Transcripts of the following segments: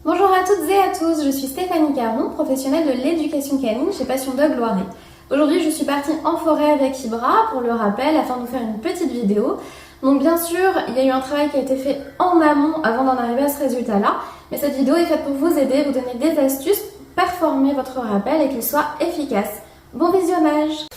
Bonjour à toutes et à tous, je suis Stéphanie Caron, professionnelle de l'éducation canine chez Passion Dog Loiret. Aujourd'hui, je suis partie en forêt avec Ibra pour le rappel afin de vous faire une petite vidéo. Donc bien sûr, il y a eu un travail qui a été fait en amont avant d'en arriver à ce résultat-là, mais cette vidéo est faite pour vous aider, vous donner des astuces pour performer votre rappel et qu'il soit efficace. Bon visionnage!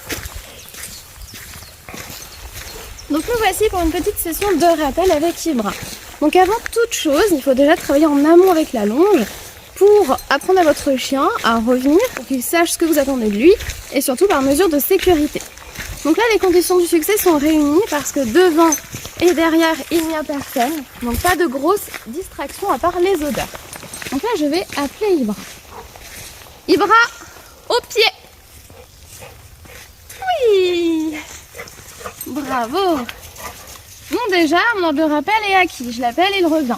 Donc nous voici pour une petite session de rappel avec Ibra. Donc avant toute chose, il faut déjà travailler en amont avec la longe pour apprendre à votre chien à revenir, pour qu'il sache ce que vous attendez de lui et surtout par mesure de sécurité. Donc là, les conditions du succès sont réunies parce que devant et derrière, il n'y a personne. Donc pas de grosses distractions à part les odeurs. Donc là, je vais appeler Ibra. Ibra, au pied! Oui! Bravo! Bon déjà, mon ordre de rappel est acquis. Je l'appelle, il revient.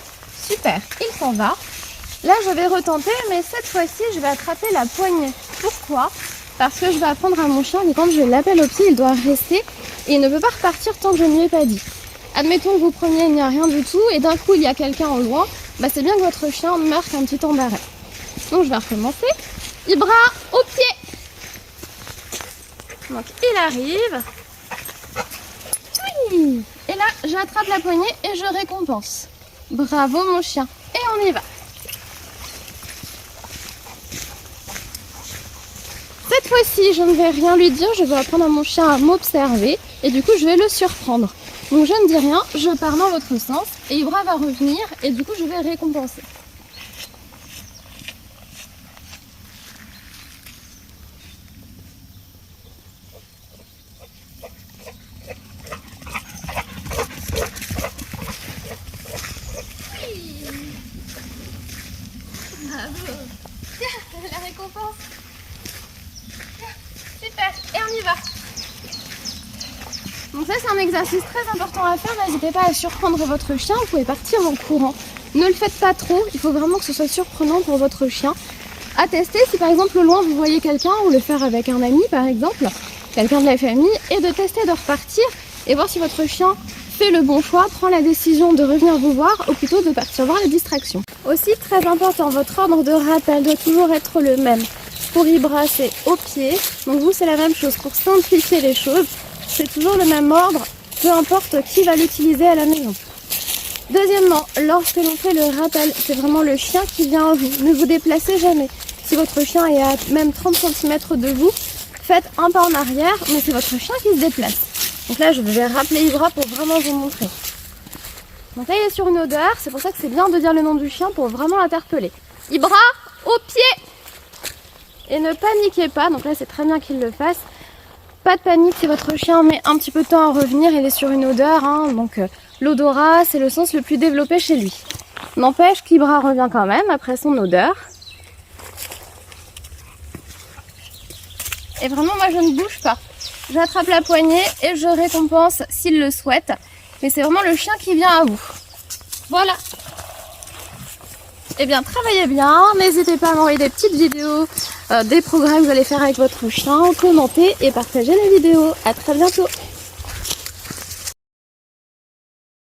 Super, il s'en va. Là, je vais retenter, mais cette fois-ci, je vais attraper la poignée. Pourquoi? Parce que je vais apprendre à mon chien que quand je l'appelle au pied, il doit rester et il ne peut pas repartir tant que je ne lui ai pas dit. Admettons que vous preniez, il n'y a rien du tout et d'un coup, il y a quelqu'un au loin. Bah, c'est bien que votre chien marque un petit temps d'arrêt. Donc, je vais recommencer. Ibra, au pied! Donc, il arrive. Oui! Et là, j'attrape la poignée et je récompense. Bravo mon chien. Et on y va. Cette fois-ci, je ne vais rien lui dire. Je vais apprendre à mon chien à m'observer. Et du coup, je vais le surprendre. Donc, je ne dis rien. Je pars dans votre sens. Et Ibra va revenir. Et du coup, je vais récompenser. Bravo. Tiens, la récompense. Super, et on y va. Donc ça, c'est un exercice très important à faire. N'hésitez pas à surprendre votre chien. Vous pouvez partir en courant. Ne le faites pas trop. Il faut vraiment que ce soit surprenant pour votre chien. À tester si par exemple au loin vous voyez quelqu'un, ou le faire avec un ami par exemple, quelqu'un de la famille, et de tester de repartir et voir si votre chien fait le bon choix, prend la décision de revenir vous voir ou plutôt de partir voir la distraction. Aussi très important, votre ordre de rappel doit toujours être le même. Pour Ibra, c'est au pied, donc vous c'est la même chose. Pour simplifier les choses, c'est toujours le même ordre, peu importe qui va l'utiliser à la maison. Deuxièmement, lorsque l'on fait le rappel, c'est vraiment le chien qui vient à vous. Ne vous déplacez jamais. Si votre chien est à même 30 cm de vous, faites un pas en arrière, mais c'est votre chien qui se déplace. Donc là, je vais rappeler Ibra pour vraiment vous montrer. Donc là, il est sur une odeur, c'est pour ça que c'est bien de dire le nom du chien pour vraiment l'interpeller. Ibra, au pied! Et ne paniquez pas, donc là, c'est très bien qu'il le fasse. Pas de panique si votre chien met un petit peu de temps à revenir, il est sur une odeur, hein, donc l'odorat, c'est le sens le plus développé chez lui. N'empêche qu'Ibra revient quand même après son odeur. Et vraiment, moi, je ne bouge pas. J'attrape la poignée et je récompense s'il le souhaite. Mais c'est vraiment le chien qui vient à vous. Voilà. Eh bien, travaillez bien. N'hésitez pas à m'envoyer des petites vidéos, des progrès que vous allez faire avec votre chien. Commentez et partagez la vidéo. À très bientôt.